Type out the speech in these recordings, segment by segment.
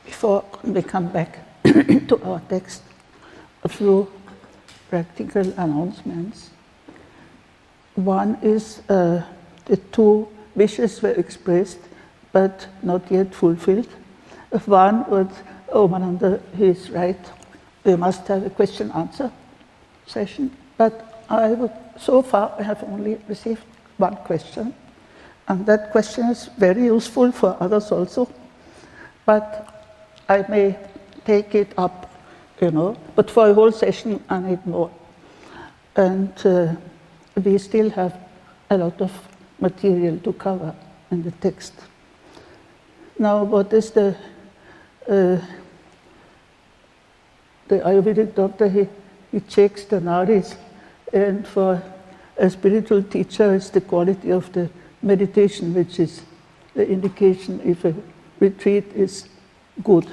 Before we come back to our text, a few practical announcements. One is the two wishes were expressed but not yet fulfilled. One was, Mananda, he is right, we must have a question-answer session, but so far I have only received one question, and that question is very useful for others also, but I may take it up, but for a whole session I need more. And we still have a lot of material to cover in the text. Now, what is the Ayurvedic doctor, he checks the nadis, and for a spiritual teacher it's the quality of the meditation which is the indication if a retreat is good.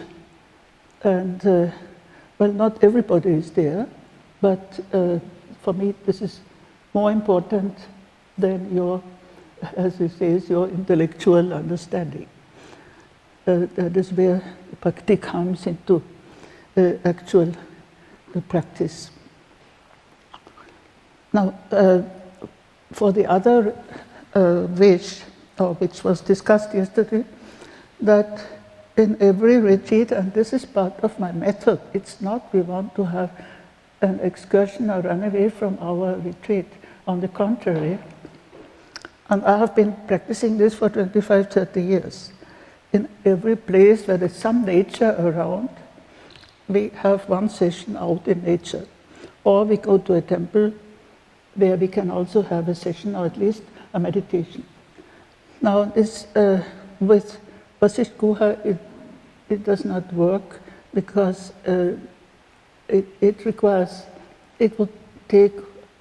And well, not everybody is there, but for me this is more important than your, as he says, your intellectual understanding. That is where Bhakti comes into actual practice. Now, for the other wish, which was discussed yesterday, that in every retreat, and this is part of my method, it's not we want to have an excursion or run away from our retreat. On the contrary, and I have been practicing this for 25, 30 years. In every place where there's some nature around, we have one session out in nature. Or we go to a temple where we can also have a session, or at least a meditation. Now, this with Vasisht Guha, it does not work because it requires, it would take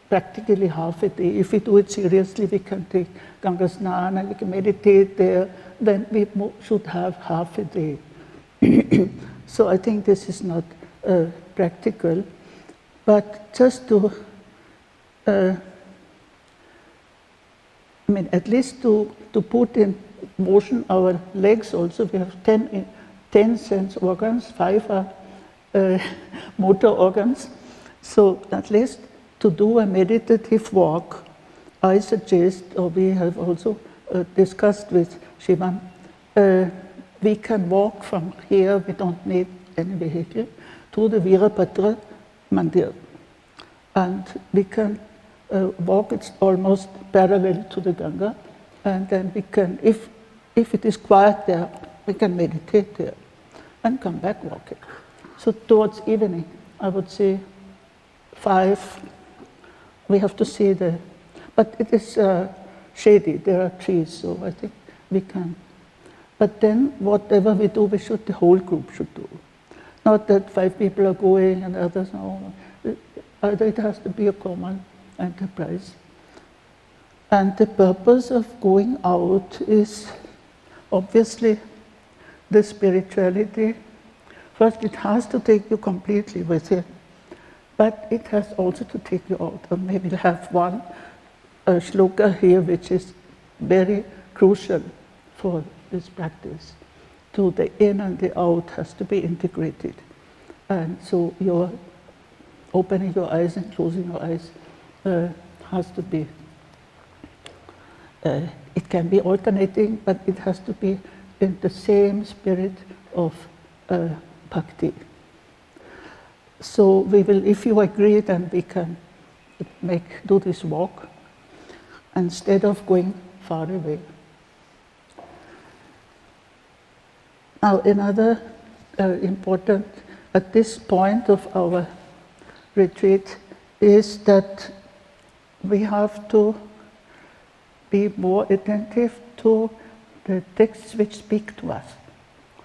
practically half a day. If we do it seriously, we can take Ganga Snana, we can meditate there, then we should have half a day. So I think this is not practical, but just to, at least to put in motion our legs also. We have 10 sense organs, 5 are motor organs. So at least to do a meditative walk, I suggest, or we have also discussed with Shivan, we can walk from here, we don't need any vehicle, to the Virabhadra Mandir. And we can walk, it's almost parallel to the Ganga, and then we can, if it is quiet there, we can meditate there and come back walking. So towards evening, I would say 5, we have to see but it is shady, there are trees, so I think we can. But then whatever we do, the whole group should do. Not that 5 people are going and others, no. It has to be a common enterprise. And the purpose of going out is obviously the spirituality. First, it has to take you completely with it, but it has also to take you out. And maybe we'll have one shloka here which is very crucial for this practice. So the in and the out has to be integrated. And so your opening your eyes and closing your eyes has to be, it can be alternating, but it has to be in the same spirit of Bhakti. So we will, if you agree, then we can do this walk instead of going far away. Now, another important, at this point of our retreat, is that we have to be more attentive to the texts which speak to us.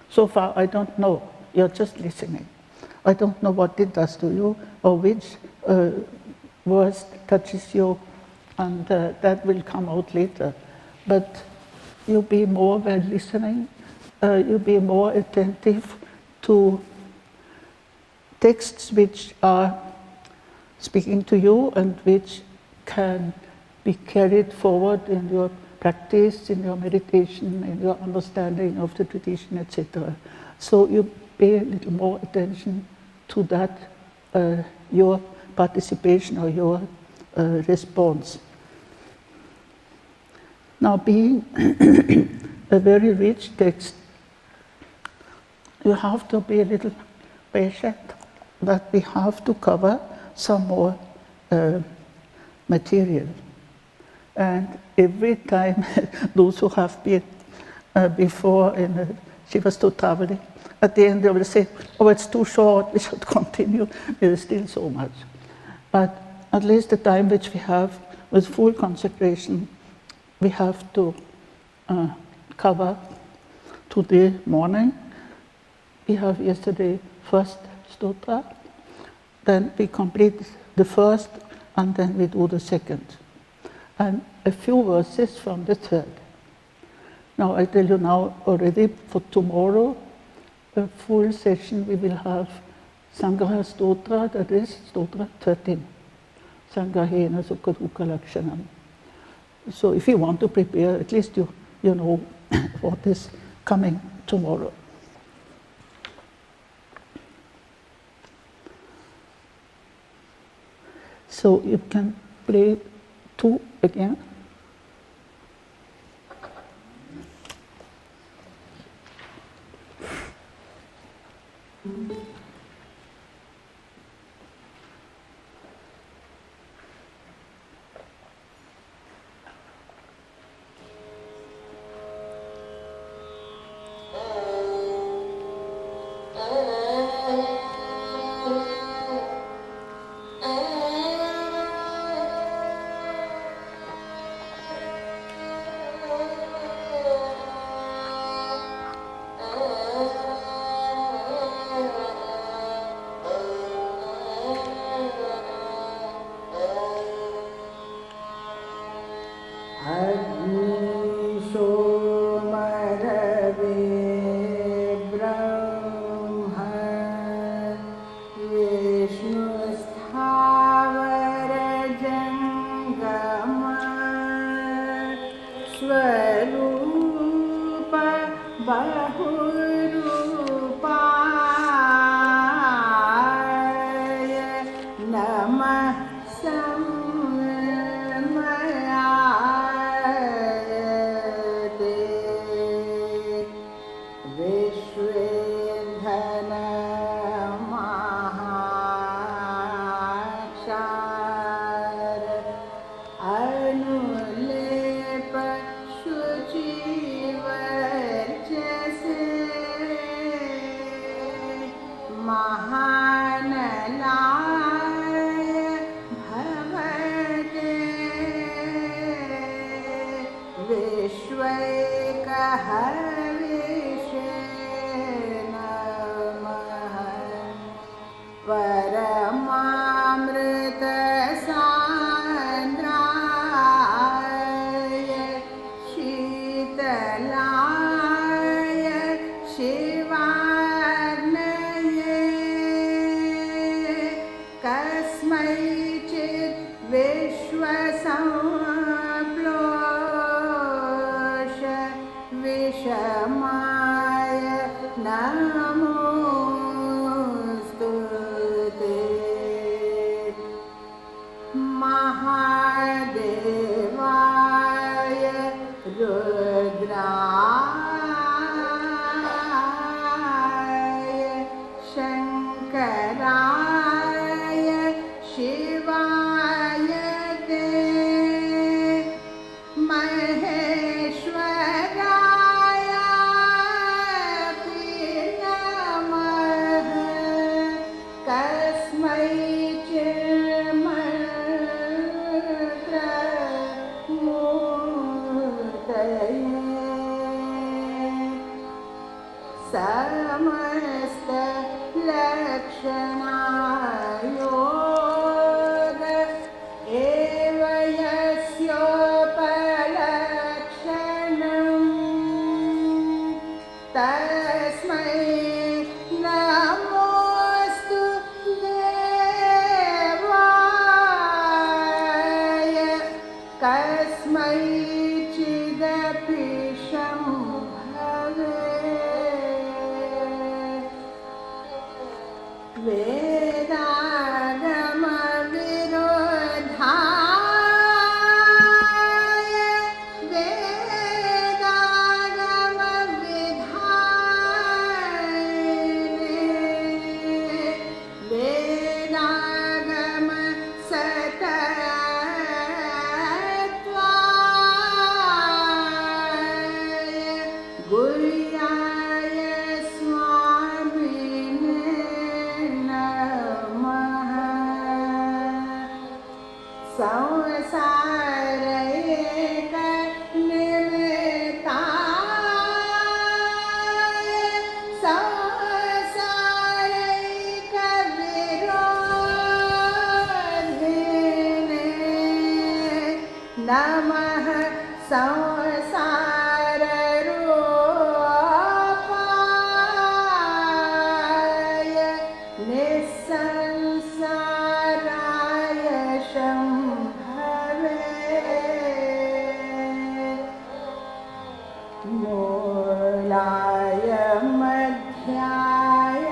So far, I don't know. You're just listening. I don't know what it does to you or which verse touches you, and that will come out later. But you be more while listening, you be more attentive to texts which are speaking to you and which can be carried forward in your practice, in your meditation, in your understanding of the tradition, etc. So you pay a little more attention to that, your participation or your response. Now, being a very rich text, you have to be a little patient, but we have to cover some more material. And every time, those who have been before in Śivastotrāvalī, at the end they will say, oh, it's too short, we should continue, there is still so much. But at least the time which we have with full consecration, we have to cover today morning. We have yesterday first stotra, then we complete the first, and then we do the second. And a few verses from the third. Now I tell you now already, for tomorrow, a full session we will have Sangraha Stotra, that is Stotra 13. Sangrahena Sukha Dukkha Lakshanam. So if you want to prepare, at least you know what is coming tomorrow. So you can play 2 again. Shankara. Shivaya te कस्मै चिदपि शम्भवे वेदागमविरोधाय वेदागमविधायिने वेदागम सतत्वाय गुह्याय स्वामिने नमः संसारैकनिमित्ताय संसारैकविरोधिने नमः संसाररूपाय निस्संसाराय शम्भवे मूलाय मध्याय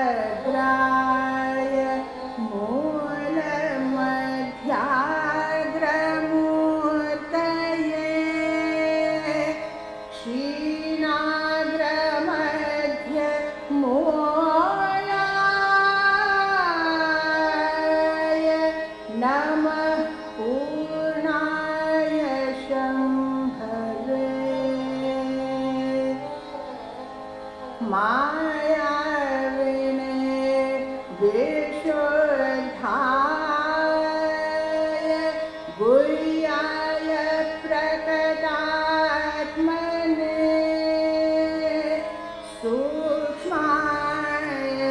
अग्राय मूलमध्याग्रमूर्तये क्षीणाग्रमध्य मूलाय नमः पूर्णाय शम्भवे मायाविने विशुद्धाय गुह्याय प्रकटात्मने सूक्ष्माय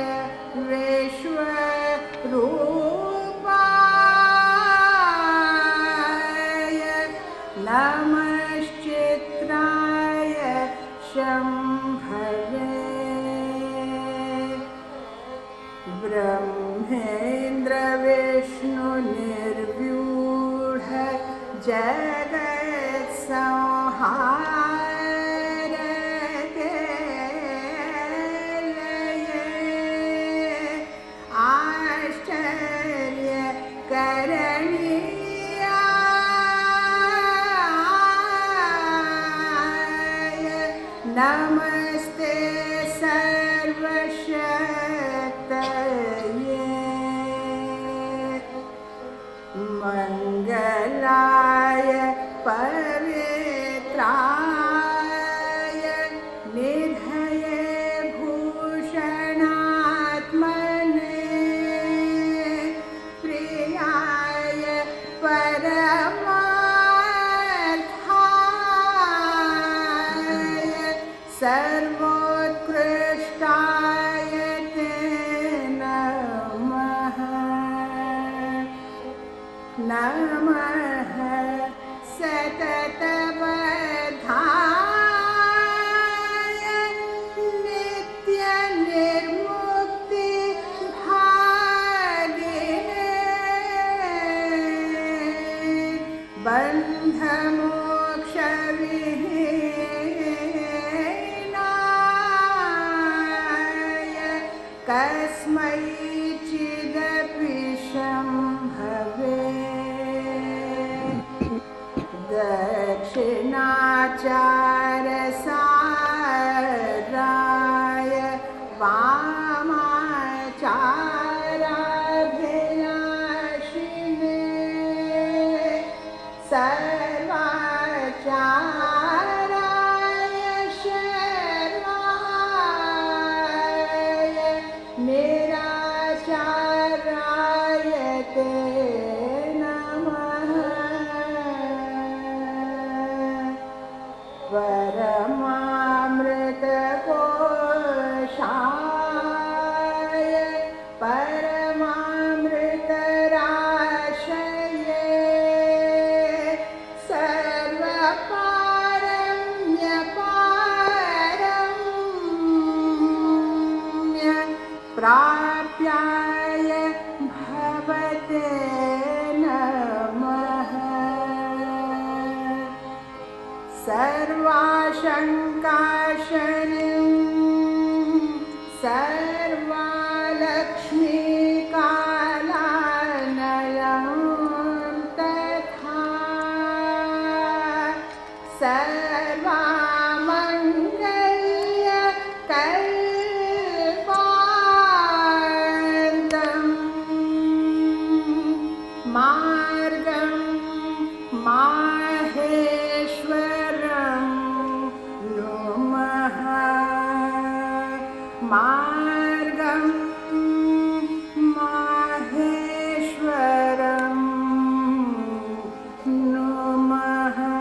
विश्वरूपाय नमश्चित्राय शम्भवे ब्रह्मेन्द्र विष्णु निर्व्यूढ जगत्संहारके आश्चर्यकरणीयाय नमस्ते सर्वशक्तये मङ्गलाय पवित्राय निधये भूषणात्मने प्रियाय परमार्थाय सर्वोत्कृष्टाय ते नमः नमः सततबद्धाय नित्यनिर्मुक्तिभागिने बन्धमोक्षविहीनाय कस्मैचिदपि शम्भवे दक्षिणाचारसाराय वामाचाराभिलाषिने सर्वाचाराय शर्वाय निराचाराय ते नमः परमामृतकोशाय परमामृतराशये Margam Maheshwaram Namaha. Margam Maheshwaram Namaha.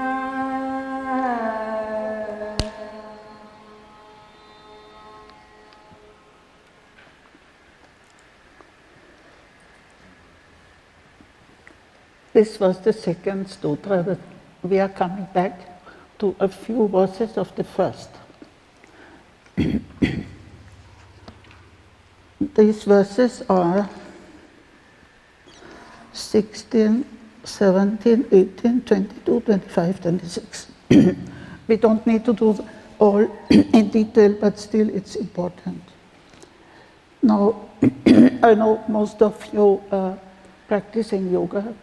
This was the second stotra, but we are coming back to a few verses of the first. These verses are 16, 17, 18, 22, 25, 26. We don't need to do all in detail, but still it's important. Now, I know most of you are practicing yoga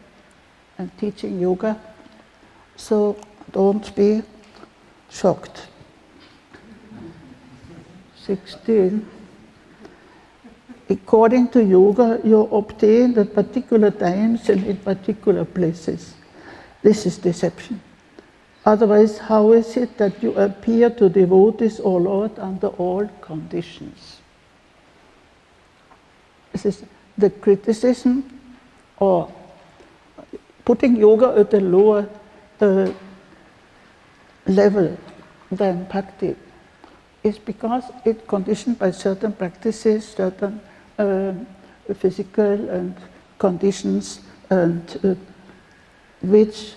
and teaching yoga, so don't be shocked. 16. According to yoga, you obtain at particular times and in particular places. This is deception. Otherwise, how is it that you appear to devotees, O Lord, under all conditions? This is the criticism or putting yoga at a lower level than Bhakti is because it's conditioned by certain practices, certain physical and conditions, and which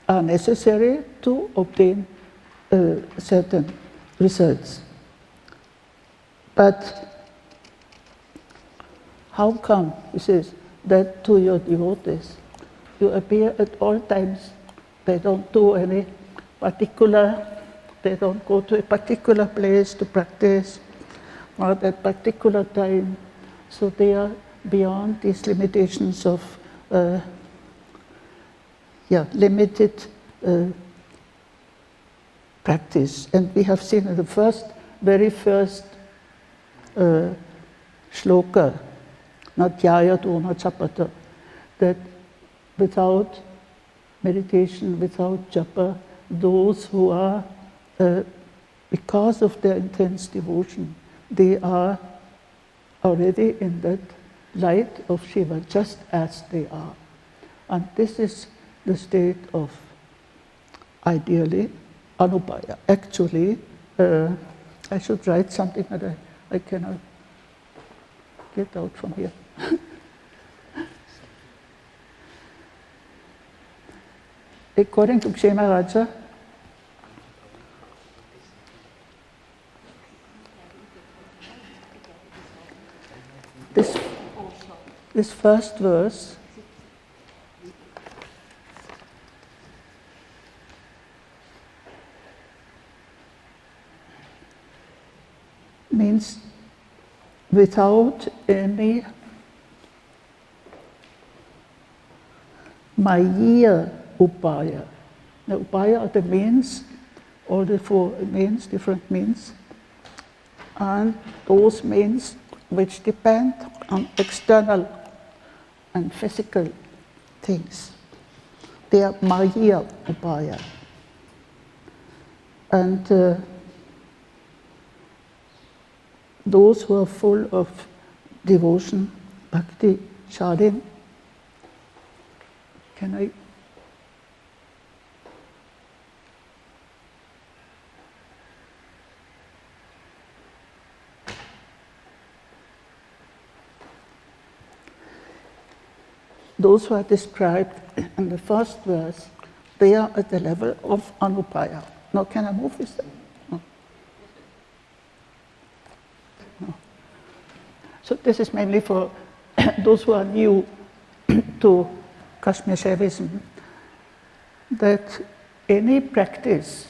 are necessary to obtain certain results. But how come, he says, that to your devotees you appear at all times? They don't do any particular, they don't go to a particular place to practice or at a particular time. So they are beyond these limitations of limited practice. And we have seen in the very first shloka, Natyaya Dona Chapata, that without meditation, without japa, those who are, because of their intense devotion, they are already in that light of Shiva, just as they are. And this is the state of, ideally, anupaya. Actually, I should write something that I cannot get out from here. According to Kshemaraja, this first verse means without any maya upaya. The upaya are the means, all the four means, different means, and those means which depend on external and physical things. They are maya upaya. And those who are full of devotion, bhakti, sharin, can I? Those who are described in the first verse, they are at the level of anupaya. Now, can I move this? No. No. So this is mainly for those who are new to Kashmir Shaivism, that any practice,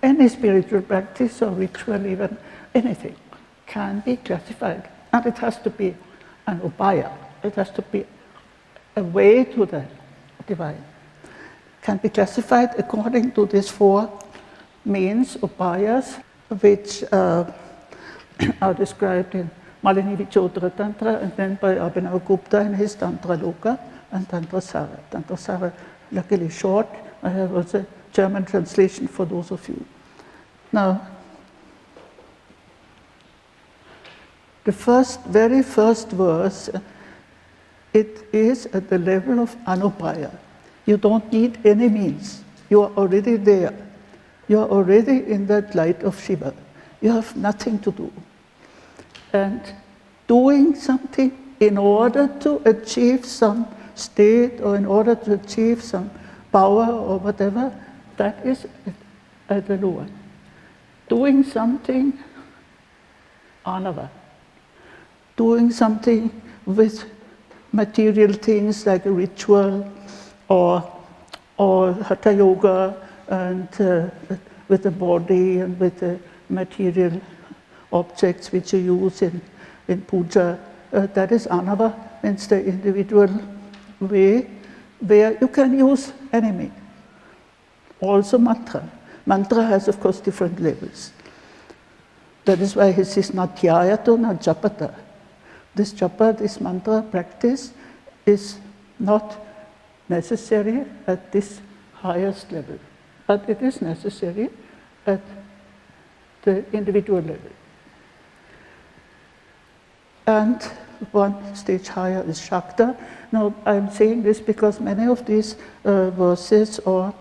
any spiritual practice or ritual, even anything, can be classified. And it has to be an upaya. It has to be a way to the divine. Can be classified according to these four means, upayas, which are described in Malini Vichodra Tantra and then by Abhinav Gupta in his Tantra Loka, and Tantrasara. Tantrasara, luckily short. I have also German translation for those of you. Now, the very first verse, it is at the level of Anupaya. You don't need any means. You are already there. You are already in that light of Shiva. You have nothing to do. And doing something in order to achieve some state or in order to achieve some power or whatever, that is at the lower. Doing something, anava. Doing something with material things like a ritual or hatha yoga and with the body and with the material objects which you use in puja. That is anava, means the individual way where you can use any means. Also mantra. Mantra has, of course, different levels. That is why he says, na dhyayato na japata. This japa, this mantra practice is not necessary at this highest level, but it is necessary at the individual level. And one stage higher is Shakta. Now, I'm saying this because many of these verses or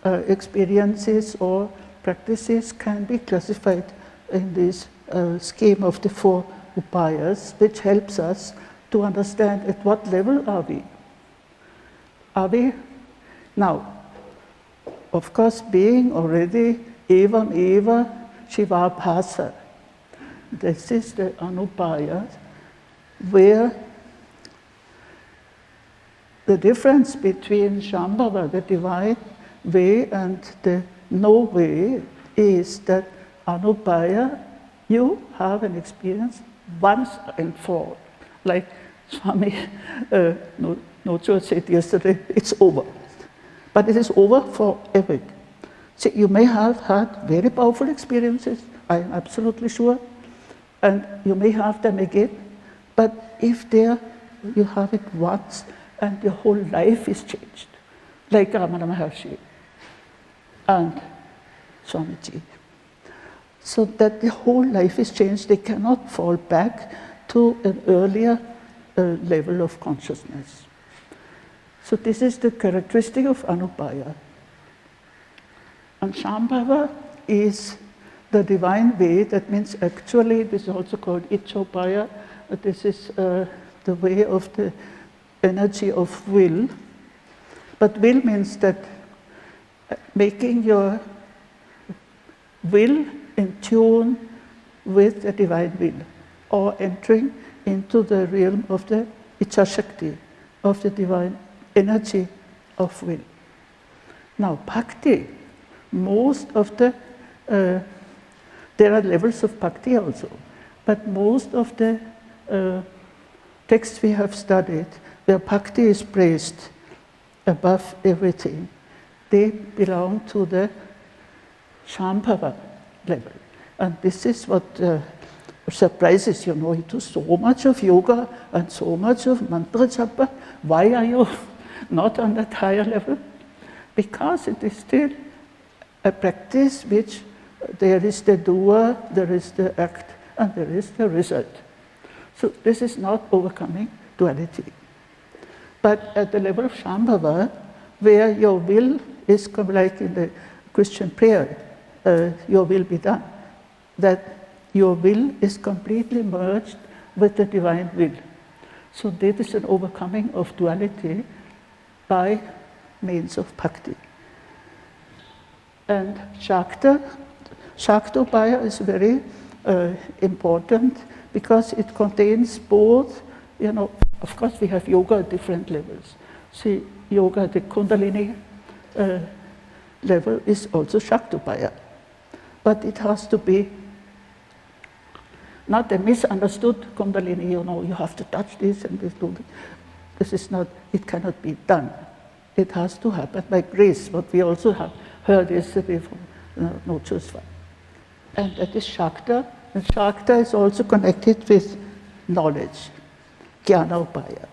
experiences or practices can be classified in this scheme of the 4 upayas, which helps us to understand at what level are we. Are we? Now, of course, being already evam eva shivabhasa, this is the anupaya, where the difference between Shambhava, the divine way, and the no way is that anupaya, you have an experience once and for all. Like Swami Nocho said yesterday, it's over. But it is over forever. So you may have had very powerful experiences, I am absolutely sure, and you may have them again, but if you have it once and your whole life is changed, like Ramana Maharshi and Swamiji, so that the whole life is changed, they cannot fall back to an earlier level of consciousness. So this is the characteristic of Anupaya. And Shambhava is the divine way, that means actually this is also called Ichopaya. This is the way of the energy of will. But will means that making your will in tune with the divine will, or entering into the realm of the Ichashakti, of the divine energy of will. Now, Bhakti, most of the, there are levels of Bhakti also, but most of the texts we have studied, where Bhakti is praised above everything, they belong to the Shambhava level. And this is what surprises you. You do so much of yoga and so much of mantra japa. Why are you not on that higher level? Because it is still a practice which there is the doer, there is the act, and there is the result. So this is not overcoming duality. But at the level of Shambhava, where your will is like in the Christian prayer, your will be done, that your will is completely merged with the divine will. So this is an overcoming of duality by means of bhakti. And Shaktopaya is very important because it contains both, of course we have yoga at different levels. See, yoga at the Kundalini level is also Shaktopaya. But it has to be not a misunderstood Kundalini, you have to touch this and this, do this. This is not, it cannot be done. It has to happen by grace, what we also have heard yesterday from Nochosva. And that is Shakta, and Shakta is also connected with knowledge, Jnana Upaya.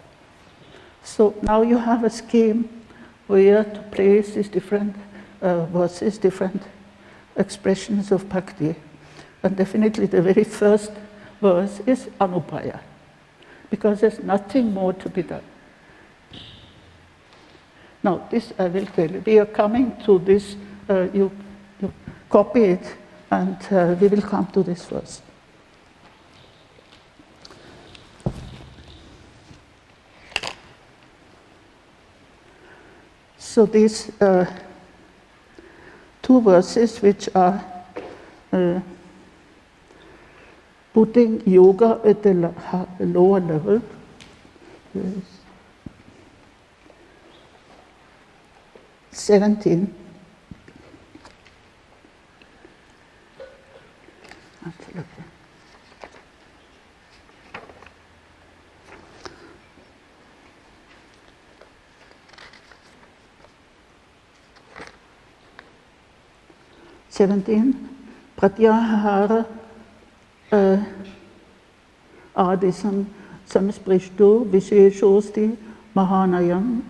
So now you have a scheme where to place these different verses, different expressions of bhakti. And definitely the very first verse is Anupaya, because there's nothing more to be done. Now, this I will tell you. We are coming to this, you copy it, and we will come to this verse. So these two verses which are putting yoga at the lower level. Yes. 17. Absolutely. Pratyahara Adisam Samsprishto Visheshosti Mahanayam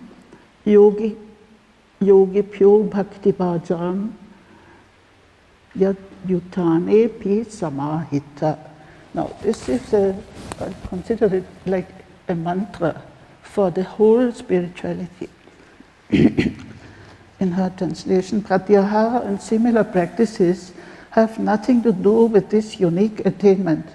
Yogipyo Bhakti Bhajam Yad Yutane Pi Samahita. Now, this is I consider it like a mantra for the whole spirituality. In her translation, Pratyahara and similar practices have nothing to do with this unique attainment,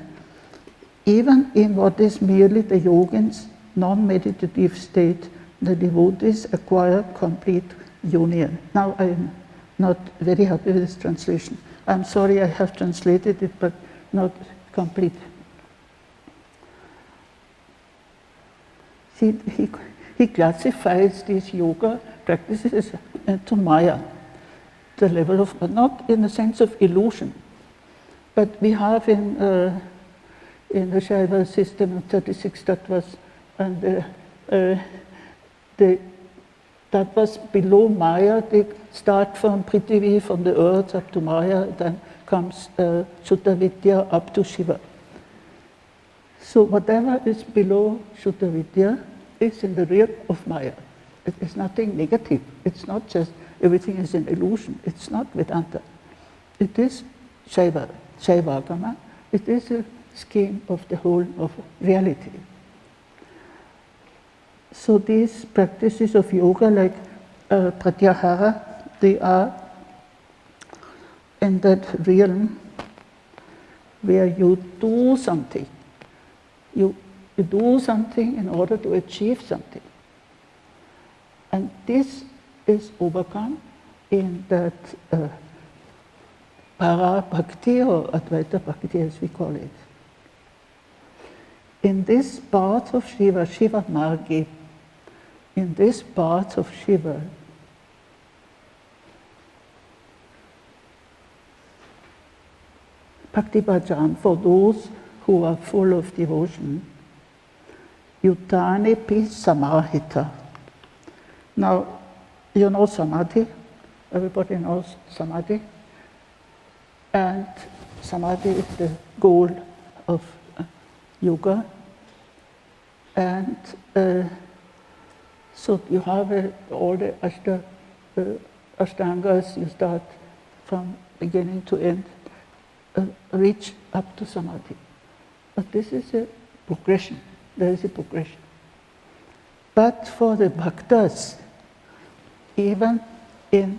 even in what is merely the yogin's non-meditative state. The devotees acquire complete union. Now I am not very happy with this translation. I'm sorry I have translated it, but not complete. See, he classifies these yoga practices into Maya, the level of, not in the sense of illusion, but we have in the Shaiva system 36 tattvas, and the tattvas below Maya, they start from Prithvi, from the earth up to Maya, then comes Shuddha Vidya up to Shiva. So whatever is below Shuddha Vidya is in the realm of Maya. It is nothing negative. It's not just everything is an illusion. It's not Vedanta. It is Shaiva, Shaivagama. It is a scheme of the whole of reality. So these practices of yoga, like Pratyahara, they are in that realm where you do something. You do something in order to achieve something. And this is overcome in that para bhakti or Advaita bhakti as we call it. In this part of Shiva, Shiva Margi, in this part of Shiva, Bhakti Bhajan, for those who are full of devotion, Yutane pi samahita. Now, you know samadhi, everybody knows samadhi, and samadhi is the goal of yoga, and so you have all the ashtangas, you start from beginning to end, reach up to samadhi. But this is a progression, there is a progression. But for the bhaktas, even in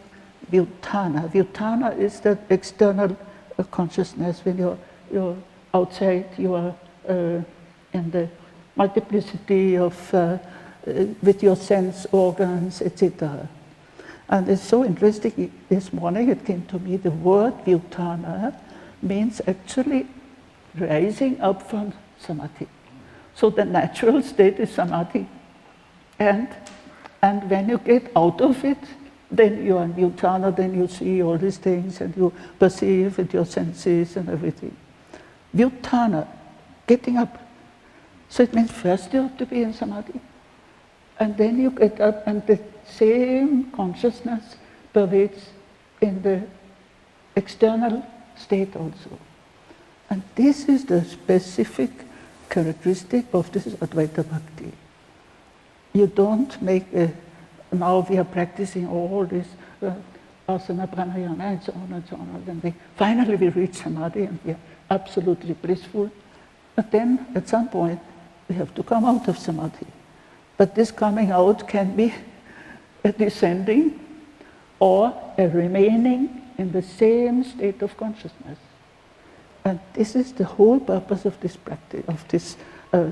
Vyutthana is that external consciousness. When you're outside, you are in the multiplicity of with your sense organs, etc. And it's so interesting. This morning it came to me. The word Vyutthana means actually rising up from samadhi. So the natural state is samadhi. And when you get out of it, then you are in Vyutthana, then you see all these things and you perceive with your senses and everything. Vyutthana, getting up. So it means first you have to be in samadhi, and then you get up and the same consciousness pervades in the external state also. And this is the specific characteristic of this Advaita Bhakti. You don't make now we are practicing all this asana, pranayama, and so on and so on. And finally we reach samadhi and we are absolutely blissful. But then at some point we have to come out of samadhi. But this coming out can be a descending or a remaining in the same state of consciousness. And this is the whole purpose of this practice, of this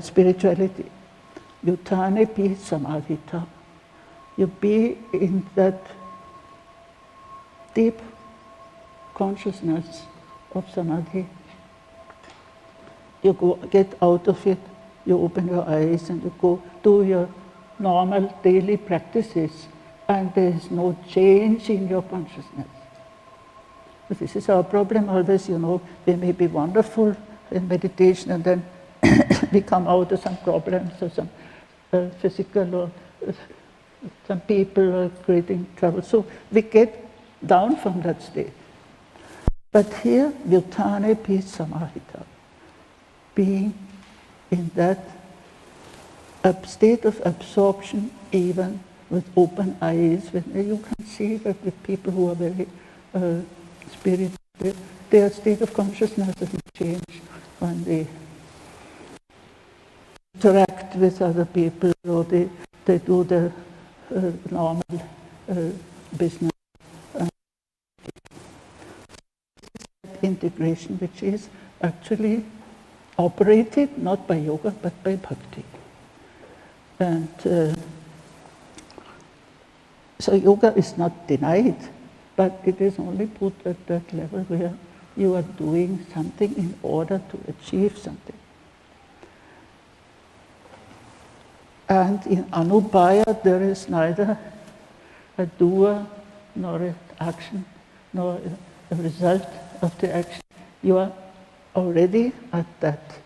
spirituality. Yutane pi samadhita. You be in that deep consciousness of samadhi. You get out of it, you open your eyes and you go do your normal daily practices, and there is no change in your consciousness. But this is our problem always, we may be wonderful in meditation and then we come out of some problems or some physical or some people are creating trouble. So we get down from that state. But here, Vyutane pi samahita, being in that state of absorption, even with open eyes, you can see that with people who are very spiritual, their state of consciousness doesn't change when they interact with other people or they do the normal business. Integration, which is actually operated not by yoga but by bhakti. And so yoga is not denied, but it is only put at that level where you are doing something in order to achieve something. And in Anubhaya there is neither a doer nor an action nor a result of the action. You are already at that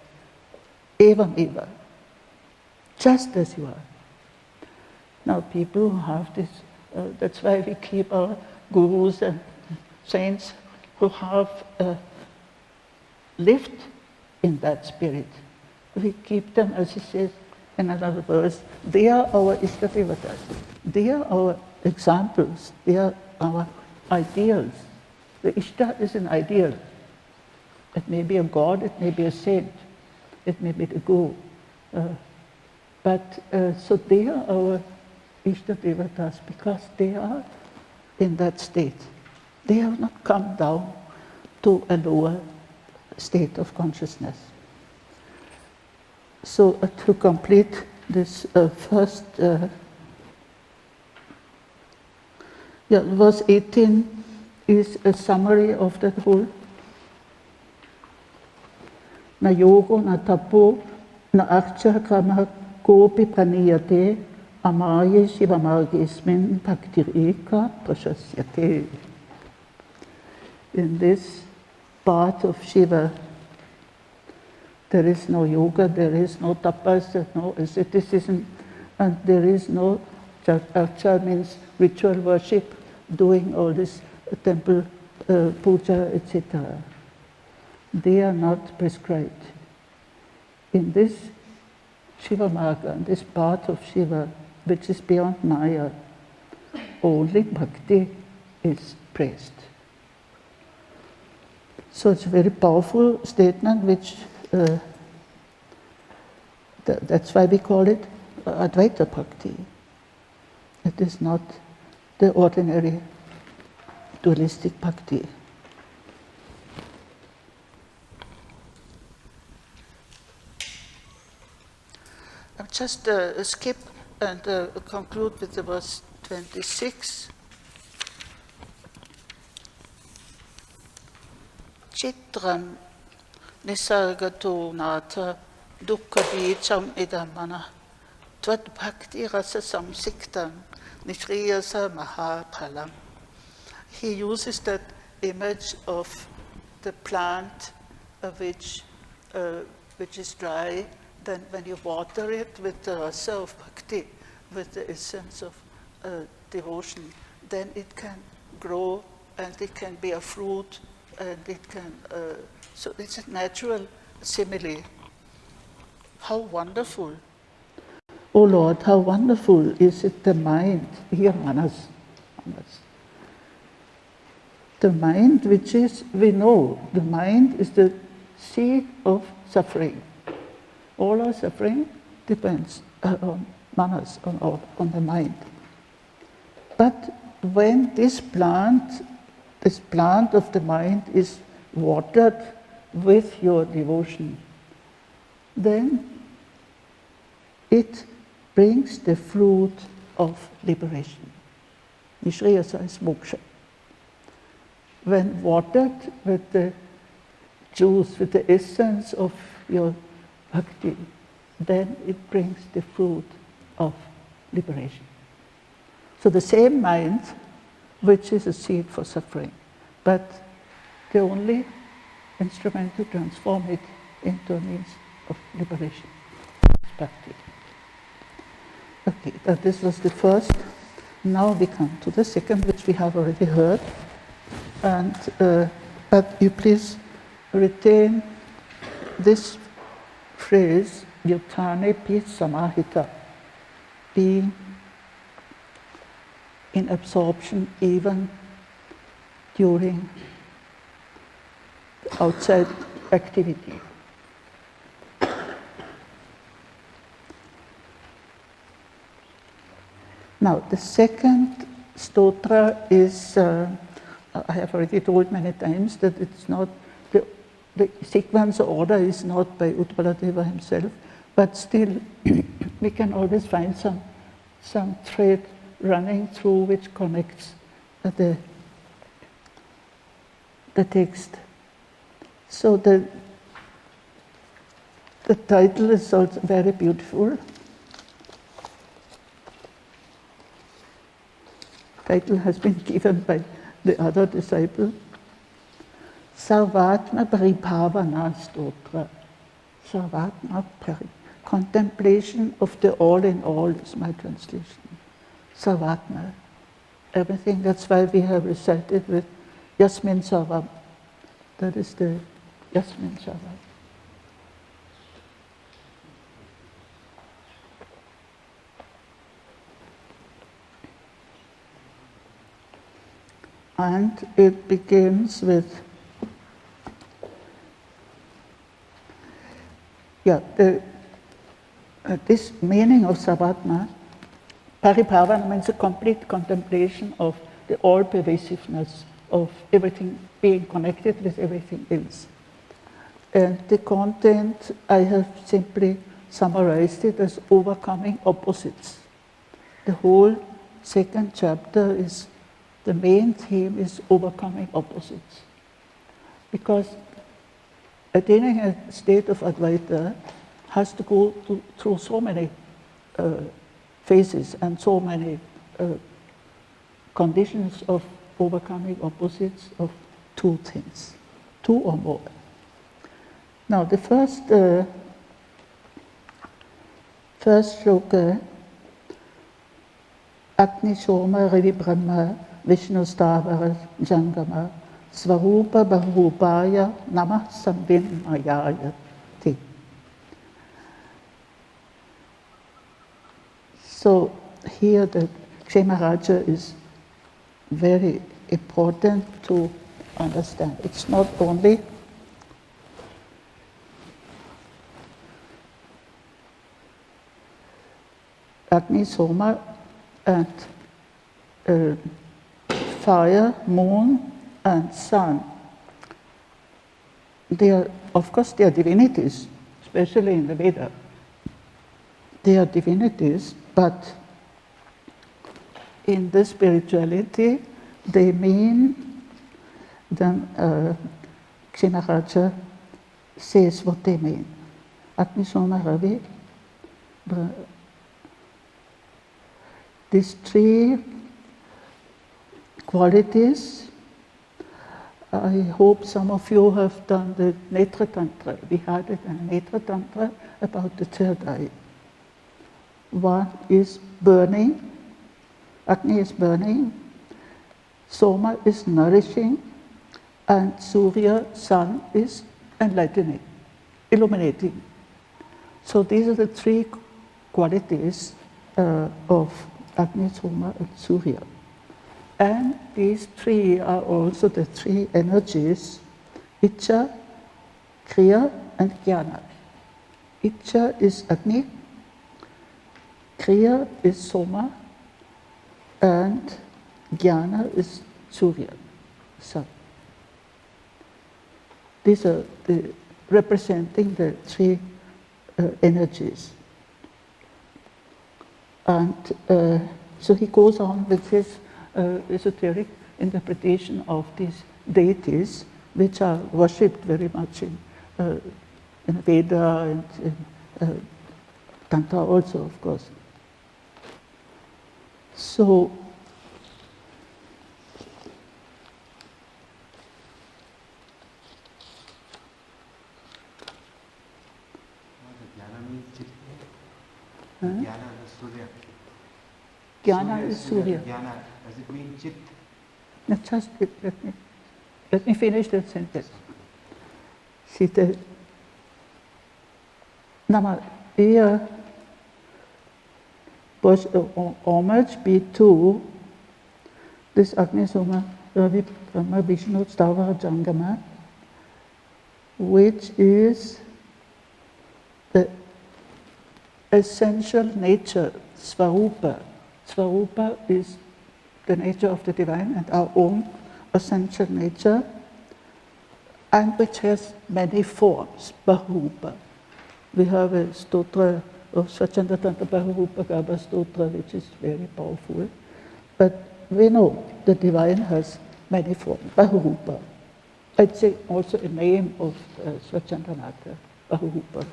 evam eva, just as you are. Now people who have this, that's why we keep our gurus and saints who have lived in that spirit. We keep them, as he says in another verse, they are our Ishtadevatas. They are our examples. They are our ideals. The Ishta is an ideal. It may be a god, it may be a saint, it may be the guru. So they are our Ishtadevatas because they are in that state. They have not come down to a lower state of consciousness. So to complete this first, verse 18 is a summary of that whole. Na yogo, na tapo, na archa krama kopi praniyate amaye shivamargismin bhaktirika prashasyate. In this path of Shiva, there is no yoga, there is no tapas, there is no asceticism, and there is no archa, means ritual worship, doing all this temple puja, etc. They are not prescribed. In this Shiva Marga, this path of Shiva, which is beyond Maya, only bhakti is praised. So it's a very powerful statement, which that's why we call it Advaita Bhakti. It is not the ordinary dualistic bhakti. I'll just skip and conclude with the verse 26. Chitram nisargato nata dukkha bijam idamana tvad bhakti rasa samsiktam nishriyasa mahaphalam. He uses that image of the plant which is dry. Then when you water it with the rasa of bhakti, with the essence of devotion, then it can grow and it can be a fruit and it can, so it's a natural simile. How wonderful. Oh Lord, how wonderful is it, the mind, here manas. The mind, which is, we know, the mind is the seat of suffering. All our suffering depends on manas, on the mind. But when this plant of the mind is watered with your devotion, then it brings the fruit of liberation. Nishriyasa is moksha. When watered with the juice, with the essence of your bhakti, then it brings the fruit of liberation. So the same mind, which is a seed for suffering, but the only instrument to transform it into a means of liberation is bhakti. Okay, this was the first. Now we come to the second, which we have already heard. And but you please retain this phrase, yutthane pi samahita, being in absorption even during outside activity. Now, the second stotra is, I have already told many times that it's not, the sequence order is not by Utpaladeva himself, but still we can always find some thread running through which connects the text. So the title is also very beautiful. Title has been given by the other disciple. Sarvatma Paribhavana Stotra. Sarvatma Contemplation of the all in all is my translation. Sarvatma. Everything, that's why we have recited with Yasmin Sarvam. That is the Yasmin Sarvam. And it begins with, this meaning of Sarvatma. Paribhavana means a complete contemplation of the all-pervasiveness of everything being connected with everything else. And the content, I have simply summarized it as overcoming opposites. The whole second chapter is, the main theme is overcoming opposites. Because attaining a state of Advaita has to go through so many phases and so many conditions of overcoming opposites of two things, two or more. Now the first shloka, Agni Soma Ravi Brahma Vishnu Stavara Jangama Svarupa Bahurupaya Namah Samvinmayaya Ti. So here the Kshemaraja is very important to understand. It's not only Agni, Soma and fire, moon and sun. They are, of course, they are divinities, especially in the Veda. They are divinities, but in the spirituality, they mean, then Kshemaraja says what they mean. Agni, Soma, Ravi, these three qualities, I hope some of you have done the Netra Tantra. We had it in Netra Tantra about the third eye. One is burning, Agni is burning, Soma is nourishing, and Surya, sun, is enlightening, illuminating. So these are the three qualities of Agni, Soma, and Surya. And these three are also the three energies, Icha, Kriya, and Jnana. Icha is Agni, Kriya is Soma, and Jnana is Surya, sun. These are representing the three energies. And so he goes on with his esoteric interpretation of these deities, which are worshipped very much in Veda and in Tantra also, of course. So, Jnana is Surya. Jnana is Surya. Jnana, does it mean Chit? Just let me finish that sentence. See, the Nama, here was homage B2, this Agni Soma Ravi Brahma Vishnu Stavara Jangama, which is the essential nature, Svarupa. Svarupa is the nature of the divine and our own essential nature, and which has many forms, Bahurupa. We have a stotra of Swachandra Tantra Bahurupa Garbha Stotra, which is very powerful. But we know the divine has many forms, Bahurupa. It's also a name of Swachandranatha, Bahurupa.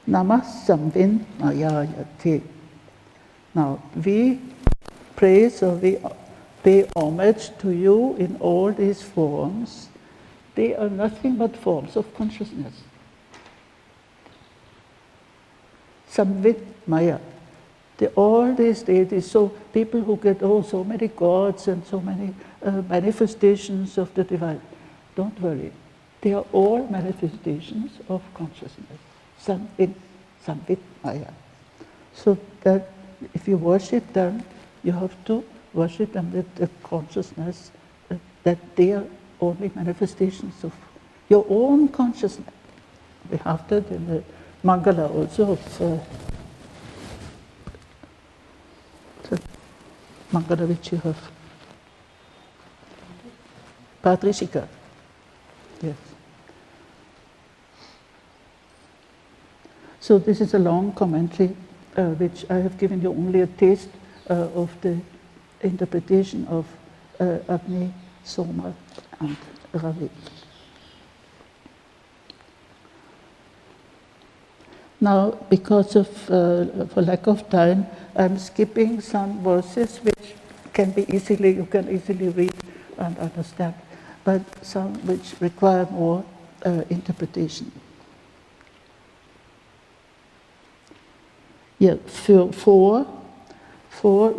Namah Samvin Mayayate. Now, we praise or we pay homage to you in all these forms. They are nothing but forms of consciousness. Samvit Maya. All these deities, so people who get, so many gods and so many manifestations of the divine, don't worry. They are all manifestations of consciousness. Samvit Maya. So that if you worship them, you have to worship them with the consciousness that they are only manifestations of your own consciousness. We have that in the Mangala also of the Mangala which you have. Patrishika. Yes. So this is a long commentary which I have given you only a taste of the interpretation of Agni, Soma and Ravi. Now, because of for lack of time, I'm skipping some verses which you can easily read and understand, but some which require more interpretation. Yeah, four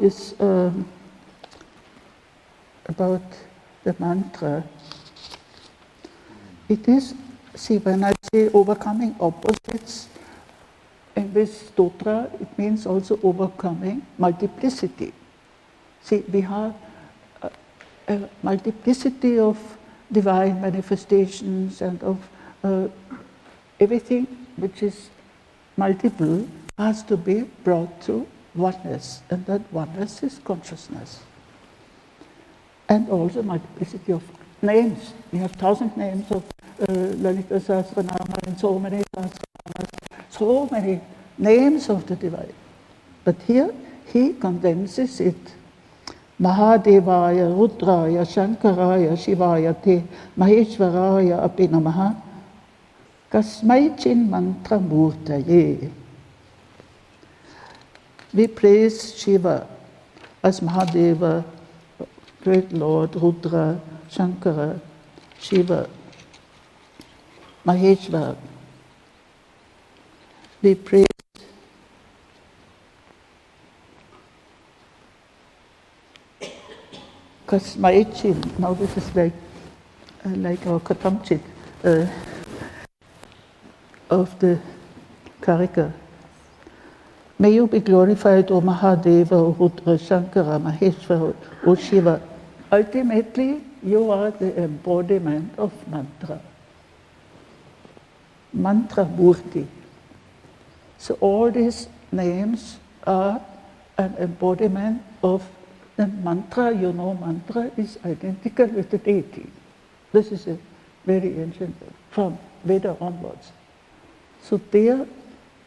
is about the mantra. It is, see, when I say overcoming opposites in this stotra, it means also overcoming multiplicity. See, we have a multiplicity of divine manifestations and of everything which is multiple has to be brought to oneness, and that oneness is consciousness. And also multiplicity of names. We have 1,000 names of Lalita Sahasranama and so many Sahasranamas, so many names of the divine. But here he condenses it. Mahadevaya, Rudraya, Shankaraya, Shivaya te, Maheshwaraya api namaha, kasmai chin mantra murtaye. We praise Shiva as Mahadeva, Great Lord, Rudra, Shankara, Shiva, Maheshwara. We praise Kasmaichin. Now this is like our Katamchit of the Karika. May you be glorified, O Mahadeva, O Rudra, Shankara, Maheshwara, O Shiva. Ultimately, you are the embodiment of mantra. Mantra Murti. So all these names are an embodiment of the mantra. You know, mantra is identical with the deity. This is a very ancient, from Veda onwards. So there,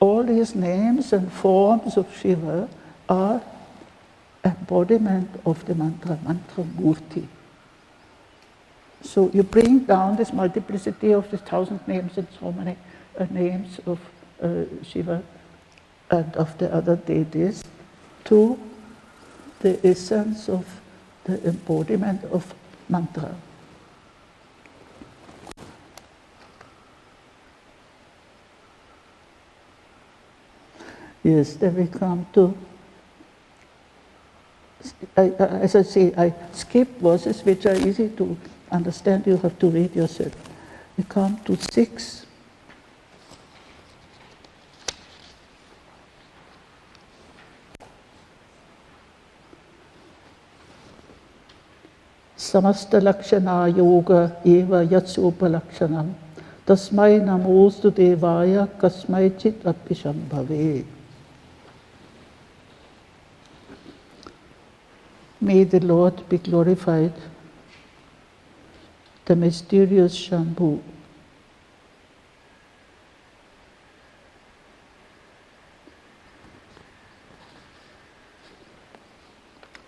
all these names and forms of Shiva are embodiment of the mantra, mantra Murti. So you bring down this multiplicity of the 1,000 names and so many names of Shiva and of the other deities to the essence of the embodiment of mantra. Yes, then we come to, as I say, I skip verses which are easy to understand, you have to read yourself. We come to 6. Samasta lakshana yoga eva yatsupalakshanam tasmai namostu devaya kasmai chit apishambhave. May the Lord be glorified, the mysterious Shambhu.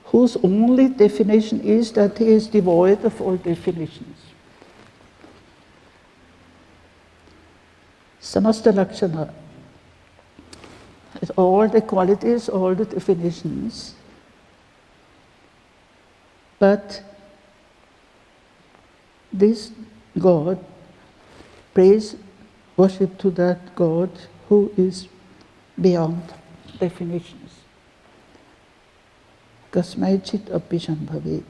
Whose only definition is that he is devoid of all definitions. Samasta Lakshana, all the qualities, all the definitions, but this God, praise, worship to that God who is beyond definitions. Kasmai chit apishambhave.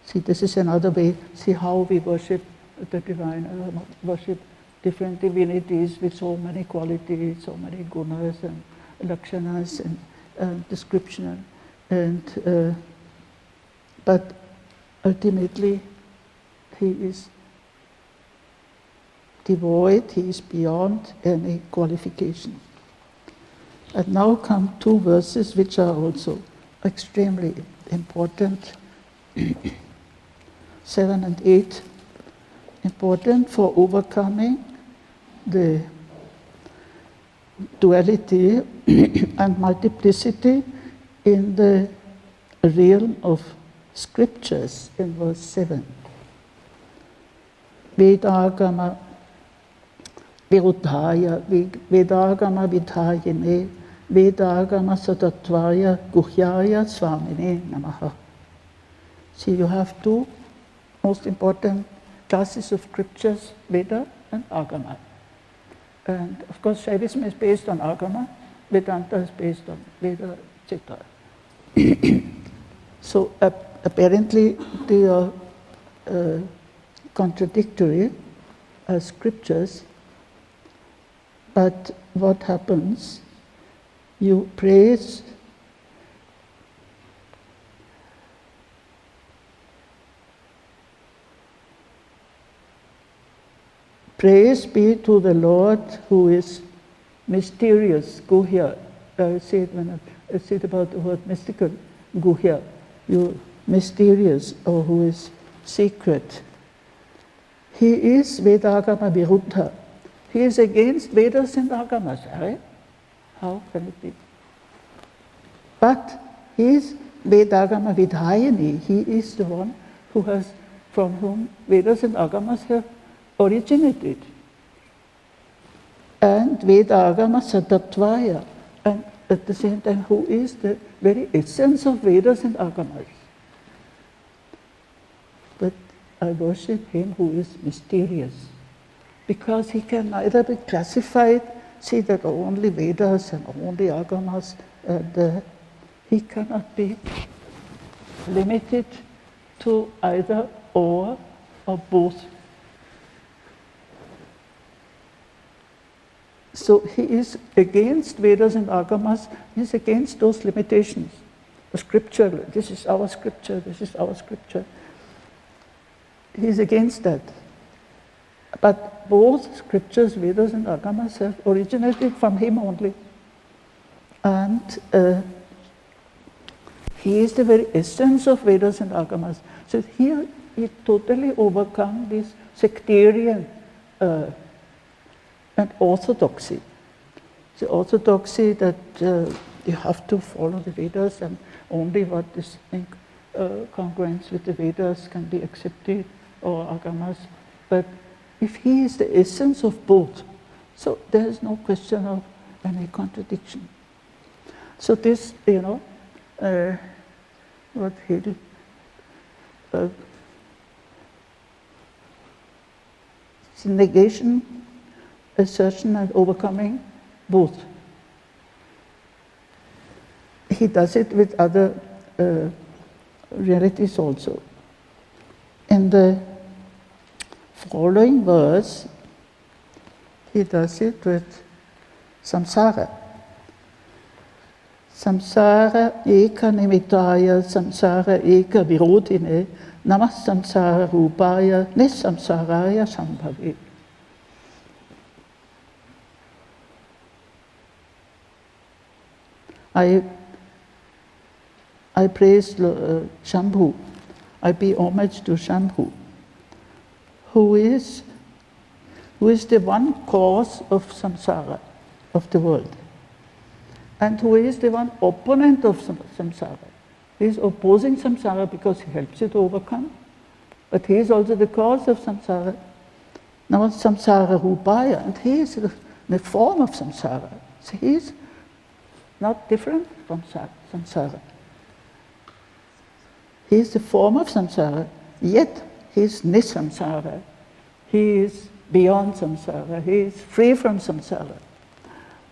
See, this is another way, see how we worship the divine, worship different divinities with so many qualities, so many gunas and lakshanas and description. And but ultimately, he is devoid, he is beyond any qualification. And now come 2 verses which are also extremely important. 7 and 8, important for overcoming the duality and multiplicity in the realm of scriptures in verse 7. Vedāgama viruddhāya, Vedāgama vidhāyine, Vedāgama satattvāya, guhyāya swamine namaha. See, you have 2 most important classes of scriptures, Veda and Agama. And of course, Shaivism is based on Agama, Vedanta is based on Veda, etc. So apparently they are contradictory as scriptures, but what happens? You praise be to the Lord who is mysterious, Guhya. I say it when I say it about the word mystical, Guhya. You mysterious, or who is secret. He is Vedāgama Viruddha. He is against Vedas and Agamas, right? How can it be? But he is Vedāgama Vidhāyini. He is the one who has, from whom Vedas and Agamas have originated. And Vedāgama Satattvāya. And at the same time, who is the very essence of Vedas and Agamas. But I worship him who is mysterious, because he can neither be classified, see that only Vedas and only Agamas, and he cannot be limited to either or both. So he is against Vedas and Agamas, he is against those limitations. The scripture, this is our scripture, this is our scripture. He is against that. But both scriptures, Vedas and Agamas, have originated from him only. And he is the very essence of Vedas and Agamas. So here he totally overcome this sectarian and orthodoxy. The orthodoxy that you have to follow the Vedas and only what is in congruence with the Vedas can be accepted, or Agamas. But if he is the essence of both, so there is no question of any contradiction. So this, what he did, negation, assertion and overcoming both. He does it with other realities also. In the following verse, he does it with samsara. Samsara eka nimittaya, samsara eka virodhine, namah samsara rupaya, nisamsaraya sambhavi. I praise Shambhu. I pay homage to Shambhu, who is the one cause of samsara, of the world, and who is the one opponent of samsara. He is opposing samsara because he helps it to overcome, but he is also the cause of samsara. Now samsara rupaya, and he is the form of samsara. So he is not different from samsara. He is the form of samsara, yet he is nisamsara. He is beyond samsara. He is free from samsara.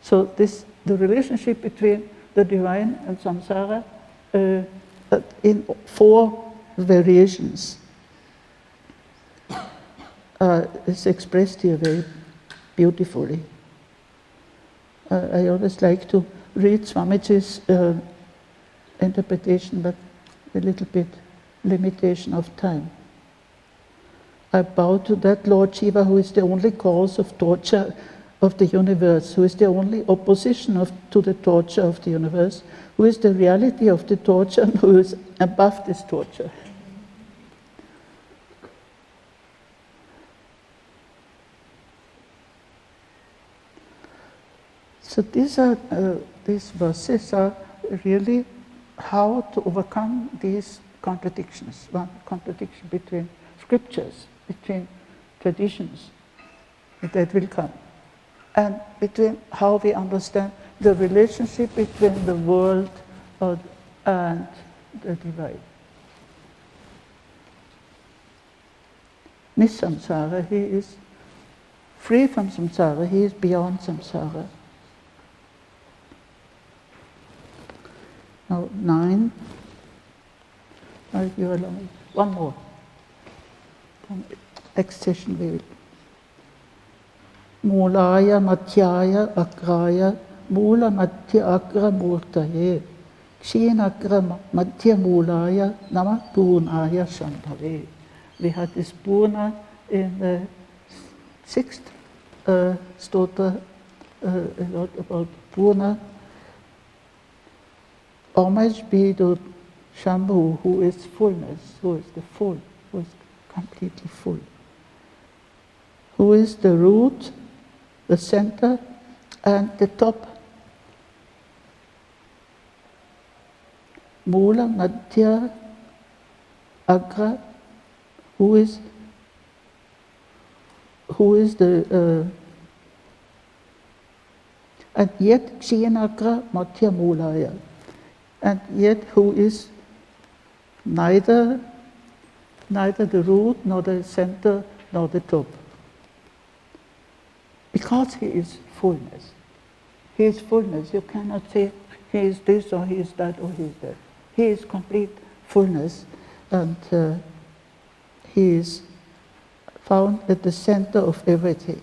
So the relationship between the divine and samsara in 4 variations is expressed here very beautifully. I always like to read Swamiji's interpretation, but a little bit limitation of time. I bow to that Lord Shiva who is the only cause of torture of the universe, who is the only opposition to the torture of the universe, who is the reality of the torture and who is above this torture. So these verses are really how to overcome these contradictions, one contradiction between scriptures, between traditions, that will come, and between how we understand the relationship between the world and the divine. Nisamsara, he is free from samsara, he is beyond samsara. Now 9, I'll give along one more. Next session we will. Mulaya Madhyaya Agraya Mula Madhya Agra Murtaye Kshinakra Madhya Mulaya Nama Purnaya Shambhave. We had this Purna in the 6th stotra, a lot about Purna. Homage be to Shambhu, who is fullness, who is the full, who is completely full. Who is the root, the center, and the top. Mula, Madhya, Agra, who is the and yet Kshinakra Madhya Mulaya. And yet who is neither the root, nor the center, nor the top. Because he is fullness. He is fullness. You cannot say he is this or he is that or he is that. He is complete fullness, and he is found at the center of everything.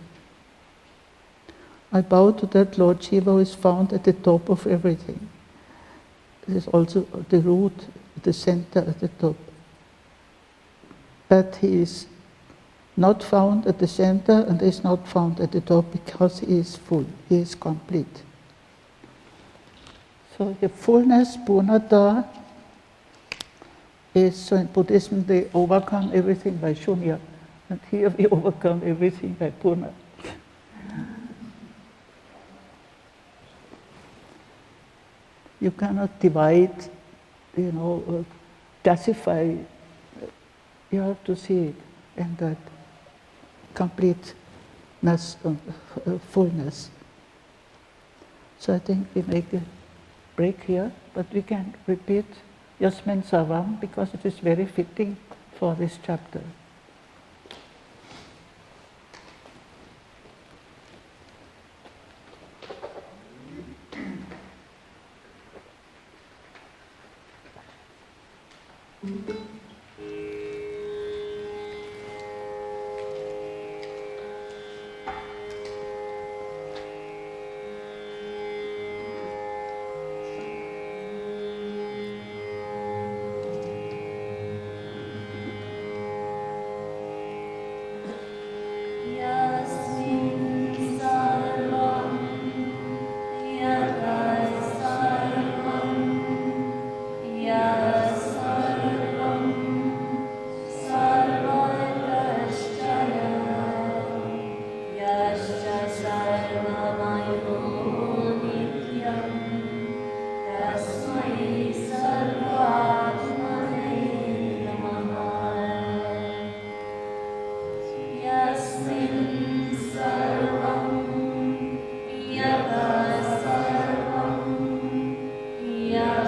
I bow to that Lord Shiva who is found at the top of everything. It is also the root, the center at the top. But he is not found at the center and is not found at the top because he is full, he is complete. So the fullness, Purnata, is, so in Buddhism they overcome everything by Shunya, and here we overcome everything by Purna. You cannot divide, classify. You have to see it in that completeness, fullness. So I think we make a break here, but we can repeat Yasmin Sarvam because it is very fitting for this chapter. Yeah.